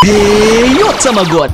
Deyot sama God.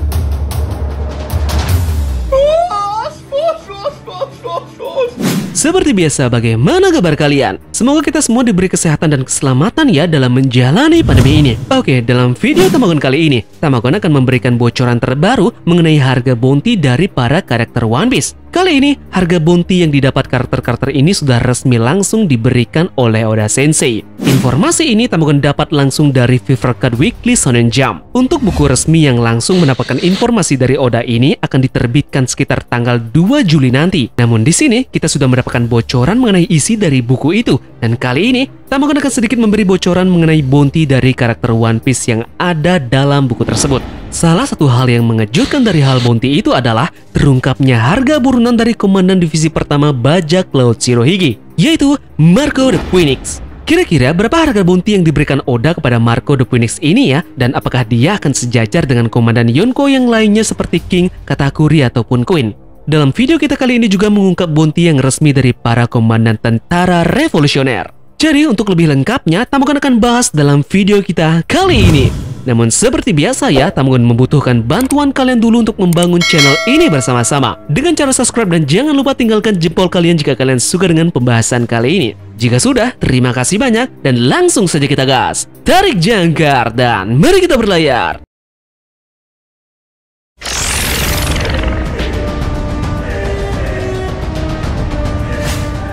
Seperti biasa, bagaimana kabar kalian? Semoga kita semua diberi kesehatan dan keselamatan ya dalam menjalani pandemi ini. Oke, dalam video Tamagon kali ini, Tamagon akan memberikan bocoran terbaru mengenai harga bounty dari para karakter One Piece. Kali ini, harga bounty yang didapat karakter-karakter ini sudah resmi langsung diberikan oleh Oda Sensei. Informasi ini Tamagon dapat langsung dari Fever Card Weekly Shonen Jump. Untuk buku resmi yang langsung mendapatkan informasi dari Oda ini akan diterbitkan sekitar tanggal 2 Juli nanti. Namun di sini kita sudah mendapatkan bocoran mengenai isi dari buku itu. Dan kali ini, Tamagon akan sedikit memberi bocoran mengenai bounty dari karakter One Piece yang ada dalam buku tersebut. Salah satu hal yang mengejutkan dari hal bounty itu adalah terungkapnya harga buronan dari komandan divisi pertama bajak laut Shirohige, yaitu Marco the Phoenix. Kira-kira berapa harga bounty yang diberikan Oda kepada Marco the Phoenix ini ya? Dan apakah dia akan sejajar dengan komandan Yonko yang lainnya seperti King, Katakuri, ataupun Queen? Dalam video kita kali ini juga mengungkap bounty yang resmi dari para komandan tentara revolusioner. Jadi untuk lebih lengkapnya, Tamagon akan bahas dalam video kita kali ini. Namun seperti biasa ya, Tamagon membutuhkan bantuan kalian dulu untuk membangun channel ini bersama-sama. Dengan cara subscribe dan jangan lupa tinggalkan jempol kalian jika kalian suka dengan pembahasan kali ini. Jika sudah, terima kasih banyak dan langsung saja kita gas. Tarik jangkar dan mari kita berlayar.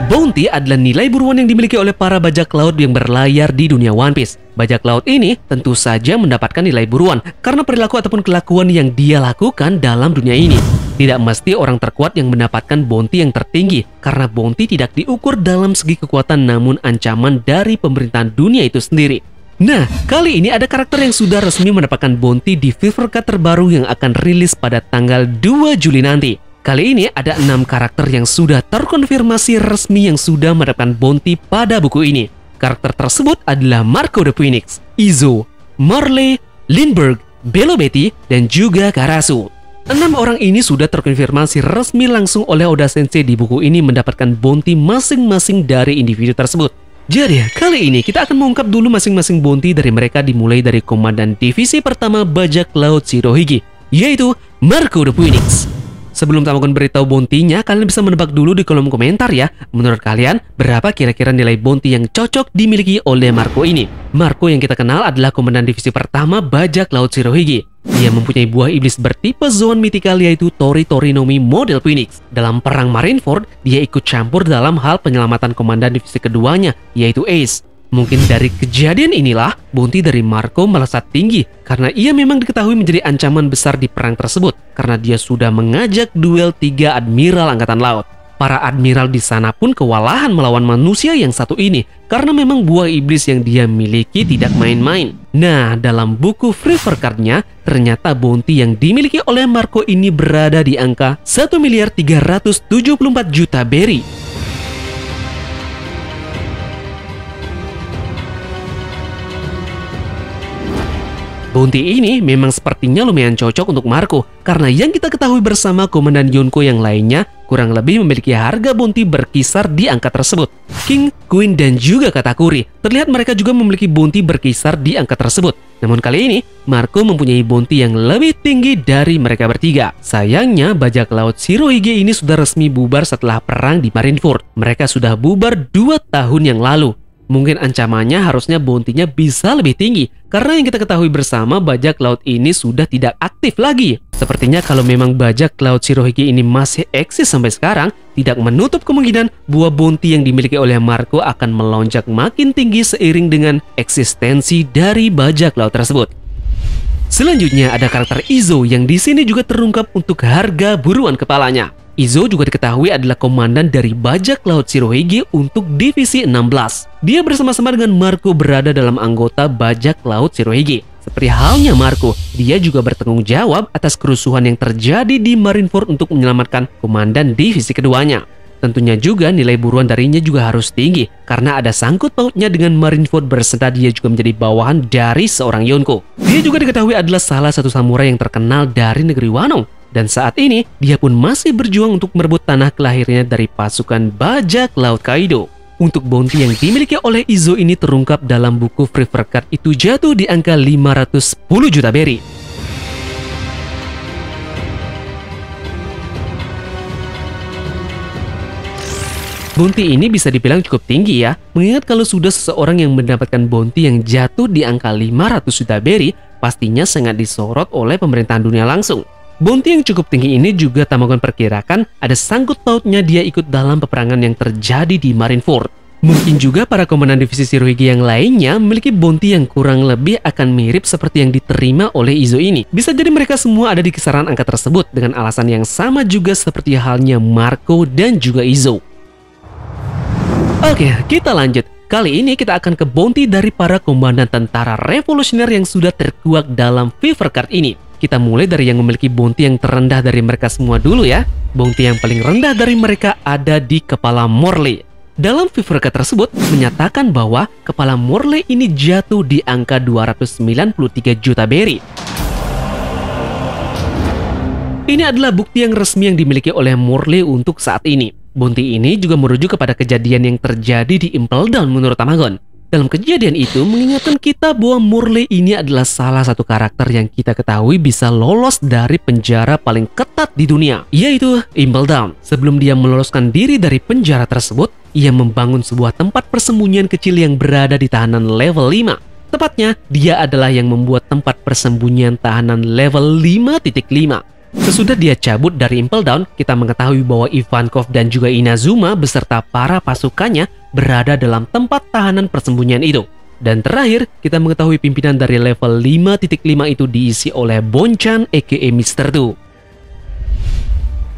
Bounty adalah nilai buruan yang dimiliki oleh para bajak laut yang berlayar di dunia One Piece. Bajak laut ini tentu saja mendapatkan nilai buruan karena perilaku ataupun kelakuan yang dia lakukan dalam dunia ini. Tidak mesti orang terkuat yang mendapatkan bounty yang tertinggi, karena bounty tidak diukur dalam segi kekuatan namun ancaman dari pemerintahan dunia itu sendiri. Nah, kali ini ada karakter yang sudah resmi mendapatkan bounty di Fever Card terbaru yang akan rilis pada tanggal 2 Juli nanti. Kali ini ada 6 karakter yang sudah terkonfirmasi resmi yang sudah mendapatkan bounty pada buku ini. Karakter tersebut adalah Marco the Phoenix, Izo, Marley, Lindbergh, Belo Betty, dan juga Karasu. 6 orang ini sudah terkonfirmasi resmi langsung oleh Oda Sensei di buku ini mendapatkan bounty masing-masing dari individu tersebut. Jadi, kali ini kita akan mengungkap dulu masing-masing bounty dari mereka dimulai dari komandan divisi pertama bajak laut Shirohige, yaitu Marco the Phoenix. Sebelum Tamagon beritahu bounty-nya, kalian bisa menebak dulu di kolom komentar ya. Menurut kalian, berapa kira-kira nilai bounty yang cocok dimiliki oleh Marco ini? Marco yang kita kenal adalah komandan divisi pertama bajak laut Shirohige. Dia mempunyai buah iblis bertipe Zoan Mythical yaitu Tori Torinomi model Phoenix. Dalam perang Marineford, dia ikut campur dalam hal penyelamatan komandan divisi keduanya, yaitu Ace. Mungkin dari kejadian inilah, bounty dari Marco melesat tinggi karena ia memang diketahui menjadi ancaman besar di perang tersebut karena dia sudah mengajak duel 3 admiral angkatan laut. Para admiral di sana pun kewalahan melawan manusia yang satu ini karena memang buah iblis yang dia miliki tidak main-main. Nah, dalam buku Fever Card-nya, ternyata bounty yang dimiliki oleh Marco ini berada di angka 1.374 juta berry. Bounty ini memang sepertinya lumayan cocok untuk Marco, karena yang kita ketahui bersama komandan Yonko yang lainnya kurang lebih memiliki harga bounty berkisar di angka tersebut. King, Queen, dan juga Katakuri, terlihat mereka juga memiliki bounty berkisar di angka tersebut. Namun kali ini, Marco mempunyai bounty yang lebih tinggi dari mereka bertiga. Sayangnya, bajak laut Shirohige ini sudah resmi bubar setelah perang di Marineford. Mereka sudah bubar 2 tahun yang lalu. Mungkin ancamannya harusnya bounty-nya bisa lebih tinggi, karena yang kita ketahui bersama bajak laut ini sudah tidak aktif lagi. Sepertinya kalau memang bajak laut Shirohige ini masih eksis sampai sekarang, tidak menutup kemungkinan buah bounty yang dimiliki oleh Marco akan melonjak makin tinggi seiring dengan eksistensi dari bajak laut tersebut. Selanjutnya ada karakter Izo yang di sini juga terungkap untuk harga buruan kepalanya. Izo juga diketahui adalah komandan dari bajak laut Shirohige untuk divisi 16. Dia bersama-sama dengan Marco berada dalam anggota bajak laut Shirohige. Seperti halnya Marco, dia juga bertanggung jawab atas kerusuhan yang terjadi di Marineford untuk menyelamatkan komandan divisi keduanya. Tentunya juga nilai buruan darinya juga harus tinggi, karena ada sangkut pautnya dengan Marineford berserta dia juga menjadi bawahan dari seorang Yonko. Dia juga diketahui adalah salah satu samurai yang terkenal dari negeri Wano. Dan saat ini, dia pun masih berjuang untuk merebut tanah kelahirnya dari pasukan bajak laut Kaido. Untuk bounty yang dimiliki oleh Izo ini terungkap dalam buku Fever Card itu jatuh di angka 510 juta berry. Bounty ini bisa dibilang cukup tinggi ya, mengingat kalau sudah seseorang yang mendapatkan bounty yang jatuh di angka 500 juta berry, pastinya sangat disorot oleh pemerintahan dunia langsung. Bounty yang cukup tinggi ini juga Tamagon perkirakan ada sangkut pautnya dia ikut dalam peperangan yang terjadi di Marineford. Mungkin juga para komandan divisi Shirohige yang lainnya memiliki bounty yang kurang lebih akan mirip seperti yang diterima oleh Izo ini. Bisa jadi mereka semua ada di kisaran angka tersebut dengan alasan yang sama juga seperti halnya Marco dan juga Izo. Oke, kita lanjut. Kali ini kita akan ke bounty dari para komandan tentara revolusioner yang sudah terkuak dalam Fever Card ini. Kita mulai dari yang memiliki bounty yang terendah dari mereka semua dulu ya. Bounty yang paling rendah dari mereka ada di Kepala Morley. Dalam Fever Card tersebut menyatakan bahwa Kepala Morley ini jatuh di angka 293 juta berry. Ini adalah bukti yang resmi yang dimiliki oleh Morley untuk saat ini. Bounty ini juga merujuk kepada kejadian yang terjadi di Impel Down menurut Tamagon. Dalam kejadian itu mengingatkan kita bahwa Morley ini adalah salah satu karakter yang kita ketahui bisa lolos dari penjara paling ketat di dunia, yaitu Impel Down. Sebelum dia meloloskan diri dari penjara tersebut, ia membangun sebuah tempat persembunyian kecil yang berada di tahanan level 5. Tepatnya, dia adalah yang membuat tempat persembunyian tahanan level 5.5. Sesudah dia cabut dari Impel Down, kita mengetahui bahwa Ivankov dan juga Inazuma beserta para pasukannya berada dalam tempat tahanan persembunyian itu. Dan terakhir, kita mengetahui pimpinan dari level 5.5 itu diisi oleh Bonchan aka Mr. Do.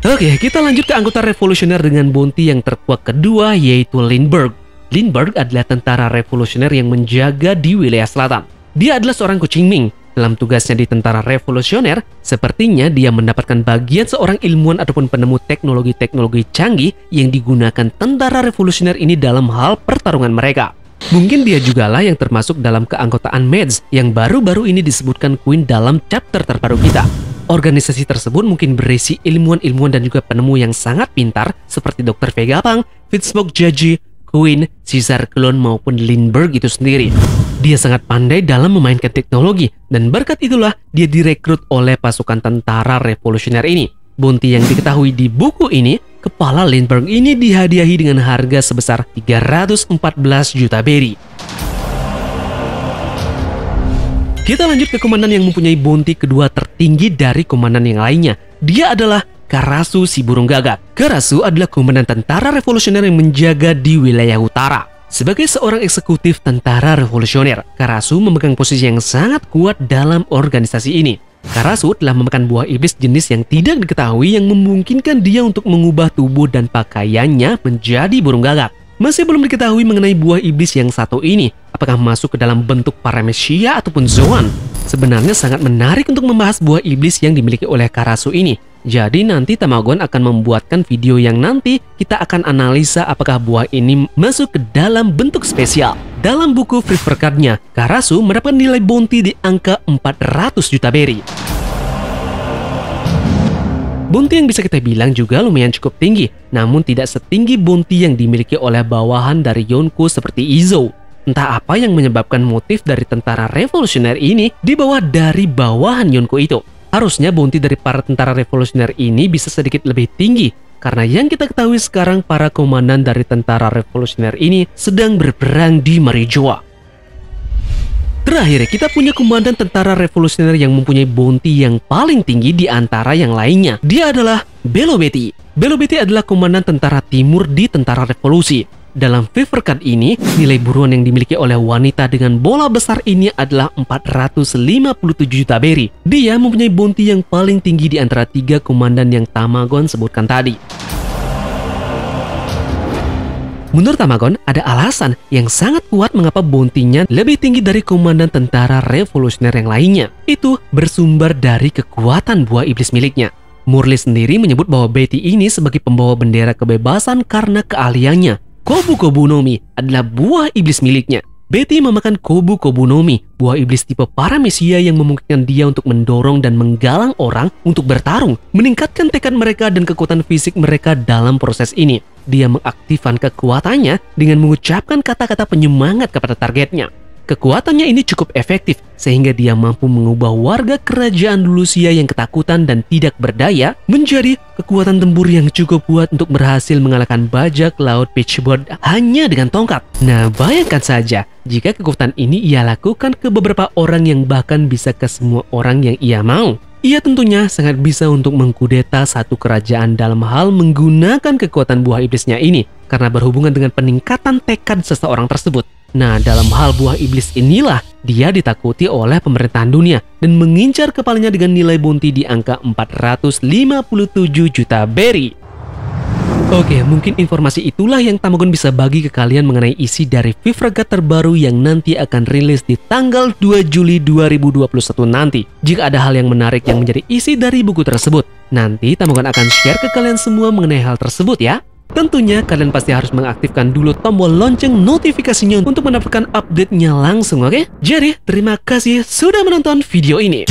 Oke, kita lanjut ke anggota revolusioner dengan bounty yang terkuat kedua, yaitu Lindbergh. Lindbergh adalah tentara revolusioner yang menjaga di wilayah selatan. Dia adalah seorang kucing Ming. Dalam tugasnya di tentara revolusioner, sepertinya dia mendapatkan bagian seorang ilmuwan ataupun penemu teknologi-teknologi canggih yang digunakan tentara revolusioner ini dalam hal pertarungan mereka. Mungkin dia jugalah yang termasuk dalam keanggotaan Mads yang baru-baru ini disebutkan Queen dalam chapter terbaru kita. Organisasi tersebut mungkin berisi ilmuwan-ilmuwan dan juga penemu yang sangat pintar seperti Dr. Vegapunk, Fitzsmoke Jaji, Queen, Caesar Clone maupun Lindbergh itu sendiri. Dia sangat pandai dalam memainkan teknologi dan berkat itulah dia direkrut oleh pasukan tentara revolusioner ini. Bounty yang diketahui di buku ini, kepala Lindbergh ini dihadiahi dengan harga sebesar 314 juta berry. Kita lanjut ke komandan yang mempunyai bounty kedua tertinggi dari komandan yang lainnya. Dia adalah Karasu si burung gagak. Karasu adalah komandan tentara revolusioner yang menjaga di wilayah utara. Sebagai seorang eksekutif tentara revolusioner, Karasu memegang posisi yang sangat kuat dalam organisasi ini. Karasu telah memakan buah iblis jenis yang tidak diketahui yang memungkinkan dia untuk mengubah tubuh dan pakaiannya menjadi burung gagak. Masih belum diketahui mengenai buah iblis yang satu ini, apakah masuk ke dalam bentuk Paramecia ataupun Zoan. Sebenarnya sangat menarik untuk membahas buah iblis yang dimiliki oleh Karasu ini. Jadi nanti Tamagon akan membuatkan video yang nanti kita akan analisa apakah buah ini masuk ke dalam bentuk spesial. Dalam buku Fever Card-nya, Karasu mendapatkan nilai bounty di angka 400 juta berry. Bounty yang bisa kita bilang juga lumayan cukup tinggi, namun tidak setinggi bounty yang dimiliki oleh bawahan dari Yonko seperti Izo. Entah apa yang menyebabkan motif dari tentara revolusioner ini di bawah dari bawahan Yonko itu. Harusnya bounty dari para tentara revolusioner ini bisa sedikit lebih tinggi, karena yang kita ketahui sekarang para komandan dari tentara revolusioner ini sedang berperang di Marijoa. Terakhir, kita punya komandan tentara revolusioner yang mempunyai bounty yang paling tinggi di antara yang lainnya. Dia adalah Belo Betty. Belo Betty adalah komandan tentara timur di tentara revolusi. Dalam Fever Card ini, nilai buruan yang dimiliki oleh wanita dengan bola besar ini adalah 457 juta berry. Dia mempunyai bounty yang paling tinggi di antara 3 komandan yang Tamagon sebutkan tadi. Menurut Tamagon, ada alasan yang sangat kuat mengapa bounty-nya lebih tinggi dari komandan tentara revolusioner yang lainnya. Itu bersumber dari kekuatan buah iblis miliknya. Morley sendiri menyebut bahwa Betty ini sebagai pembawa bendera kebebasan karena keahliannya. Kobu Kobu no Mi adalah buah iblis miliknya. Betty memakan Kobu Kobu no Mi, buah iblis tipe Paramecia yang memungkinkan dia untuk mendorong dan menggalang orang untuk bertarung, meningkatkan tekad mereka dan kekuatan fisik mereka dalam proses ini. Dia mengaktifkan kekuatannya dengan mengucapkan kata-kata penyemangat kepada targetnya. Kekuatannya ini cukup efektif sehingga dia mampu mengubah warga kerajaan Lucia yang ketakutan dan tidak berdaya menjadi kekuatan tempur yang cukup kuat untuk berhasil mengalahkan bajak laut Pitchboard hanya dengan tongkat. Nah, bayangkan saja jika kekuatan ini ia lakukan ke beberapa orang yang bahkan bisa ke semua orang yang ia mau. Ia tentunya sangat bisa untuk mengkudeta satu kerajaan dalam hal menggunakan kekuatan buah iblisnya ini karena berhubungan dengan peningkatan tekad seseorang tersebut. Nah, dalam hal buah iblis inilah dia ditakuti oleh pemerintahan dunia dan mengincar kepalanya dengan nilai bounty di angka 457 juta berry. Oke, mungkin informasi itulah yang Tamagon bisa bagi ke kalian mengenai isi dari Fifth Regatta terbaru yang nanti akan rilis di tanggal 2 Juli 2021 nanti. Jika ada hal yang menarik yang menjadi isi dari buku tersebut, nanti Tamagon akan share ke kalian semua mengenai hal tersebut ya. Tentunya kalian pasti harus mengaktifkan dulu tombol lonceng notifikasinya untuk mendapatkan update-nya langsung, oke? Jadi, terima kasih sudah menonton video ini.